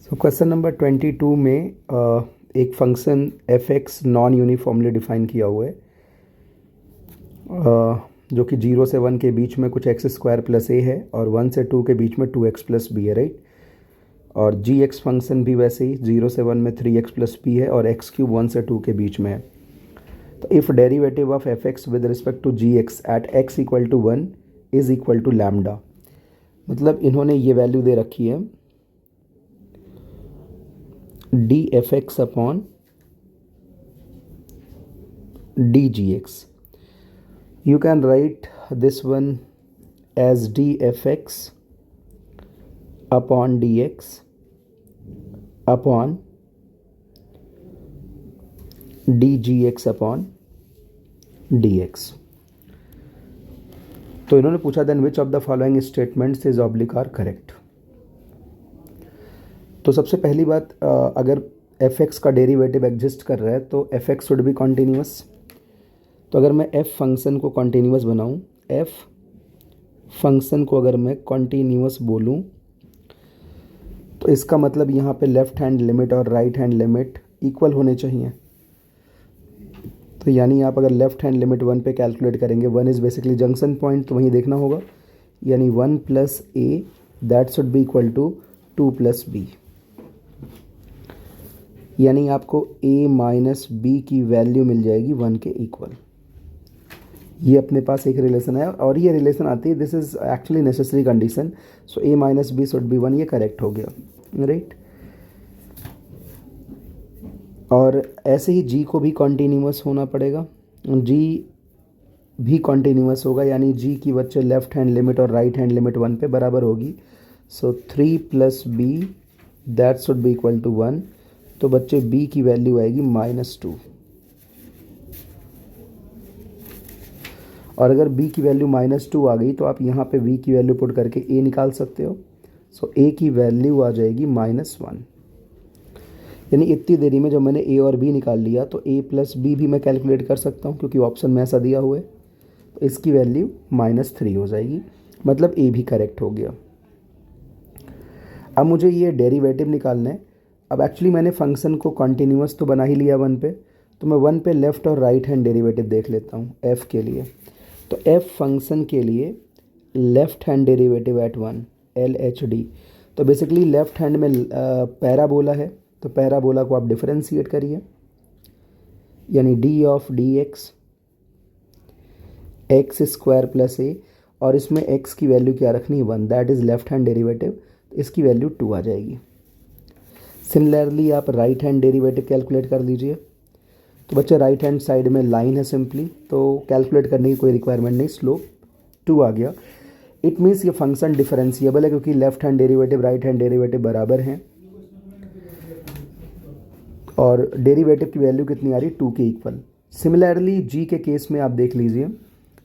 So question number 22 में एक function F x non uniformly define किया हुआ है जो कि 0 से 1 के बीच में कुछ एक्स स्क्वायर प्लस ए है और 1 से 2 के बीच में 2x प्लस बी है, राइट। और जी एक्स फंक्शन भी वैसे ही 0 से 1 में 3x प्लस बी है और एक्स क्यूब 1 से 2 के बीच में है। तो if derivative of f x with respect to g x at x equal to 1 is equal to lambda, मतलब इन्होंने ये वैल्यू दे रखी है d f x upon d g x. You can write this one as dfx upon dx upon dgx upon dx. तो इन्होंने पूछा then which of the following statements is oblique are correct. तो सबसे पहली बात, अगर एफ एक्स का derivative exist कर रहा है तो f x should be continuous. तो अगर मैं एफ फंक्शन को कॉन्टीन्यूअस बनाऊं, एफ फंक्शन को अगर मैं कॉन्टीन्यूअस बोलूं तो इसका मतलब यहाँ पे लेफ़्ट हैंड लिमिट और राइट हैंड लिमिट इक्वल होने चाहिए. तो यानी आप अगर लेफ़्ट हैंड लिमिट 1 पे कैलकुलेट करेंगे, 1 इज़ बेसिकली जंक्शन पॉइंट, तो वहीं देखना होगा, यानी 1 plus a that should be equal to 2 plus b. यानी आपको a माइनस बी की वैल्यू मिल जाएगी 1 के इक्वल. ये अपने पास एक रिलेशन है और ये रिलेशन आती है, this is actually necessary condition. So a minus b should be 1, ये करेक्ट हो गया, राइट. और ऐसे ही g को भी कॉन्टीन्यूअस होना पड़ेगा, g भी कॉन्टीन्यूअस होगा, यानी g की बच्चे लेफ़्ट हैंड लिमिट और राइट हैंड लिमिट 1 पे बराबर होगी. So 3 plus b that should be equal to 1. तो बच्चे b की वैल्यू आएगी -2. और अगर b की वैल्यू -2 आ गई तो आप यहाँ पे v की वैल्यू पुट करके a निकाल सकते हो. सो a की वैल्यू आ जाएगी -1. यानी इतनी देरी में जब मैंने a और b निकाल लिया तो a प्लस b भी मैं कैलकुलेट कर सकता हूँ, क्योंकि ऑप्शन में ऐसा दिया हुआ है. तो इसकी वैल्यू -3 हो जाएगी, मतलब a भी करेक्ट हो गया. अब मुझे ये डेरिवेटिव निकालना है. अब एक्चुअली मैंने फंक्शन को कॉन्टीन्यूअस तो बना ही लिया 1 पे, तो मैं 1 पे लेफ़्ट और राइट हैंड डेरिवेटिव देख लेता हूँ f के लिए. तो f फंक्शन के लिए left hand derivative at 1 LHD. तो बेसिकली लेफ़्ट हैंड में पैराबोला है, तो पैराबोला को आप डिफरेंशिएट करिए, यानी d of d x square plus a, और इसमें x की वैल्यू क्या रखनी है 1, that is left hand derivative. तो इसकी वैल्यू 2 आ जाएगी. सिमिलरली आप राइट हैंड डेरिवेटिव कैलकुलेट कर लीजिए. तो बच्चे राइट हैंड साइड में लाइन है सिंपली, तो कैलकुलेट करने की कोई रिक्वायरमेंट नहीं, स्लोप 2 आ गया. इट मीन्स ये फंक्शन डिफरेंशिएबल है, क्योंकि left hand derivative right hand derivative बराबर हैं. और डेरिवेटिव की वैल्यू कितनी आ रही है 2 के इक्वल. सिमिलरली जी के केस में आप देख लीजिए.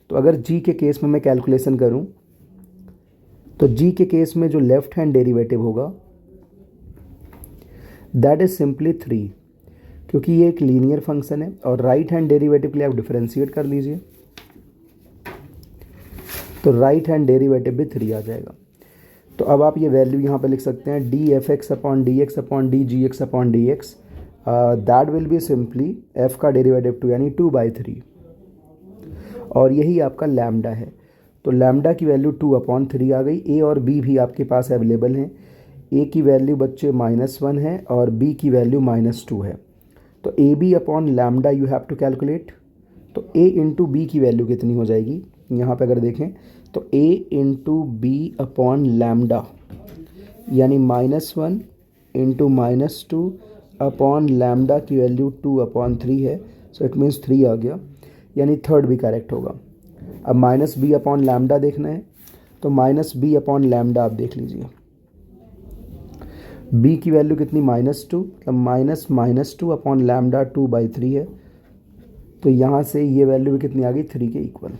तो अगर जी के केस में मैं कैलकुलेशन करूँ तो जी के केस में जो लेफ्ट हैंड डेरिवेटिव होगा दैट इज सिंपली 3, क्योंकि ये एक लीनियर फंक्शन है. और राइट हैंड डेरिवेटिव के लिए आप डिफरेंशिएट कर लीजिए, तो राइट हैंड डेरिवेटिव भी 3 आ जाएगा. तो अब आप ये वैल्यू यहाँ पे लिख सकते हैं D f x upon D x upon d g x upon D x, that will be simply F का डेरिवेटिव 2, यानी 2/3. और यही आपका लैम्डा है. तो लैम्डा की वैल्यू 2/3 आ गई. ए और बी भी आपके पास अवेलेबल हैं. ए की वैल्यू बच्चे -1 है और बी की वैल्यू -2 है. तो a b upon lambda you have to calculate. तो ए इंटू बी की वैल्यू कितनी हो जाएगी, यहाँ पे अगर देखें तो a into b upon lambda, यानी -1 इंटू -2 अपॉन लैम्डा की वैल्यू 2/3 है. सो इट मीन्स 3 आ गया, यानी थर्ड भी करेक्ट होगा. अब -b अपॉन लैम्डा देखना है, तो -b अपॉन लैम्डा आप देख लीजिए. b की वैल्यू कितनी -2, मतलब -2 अपॉन लैम्डा 2/3 है. तो यहाँ से ये वैल्यू भी कितनी आ गई 3 के इक्वल.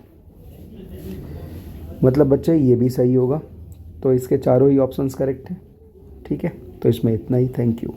मतलब बच्चे ये भी सही होगा. तो इसके चारों ही ऑप्शंस करेक्ट हैं. ठीक है, तो इसमें इतना ही. Thank you.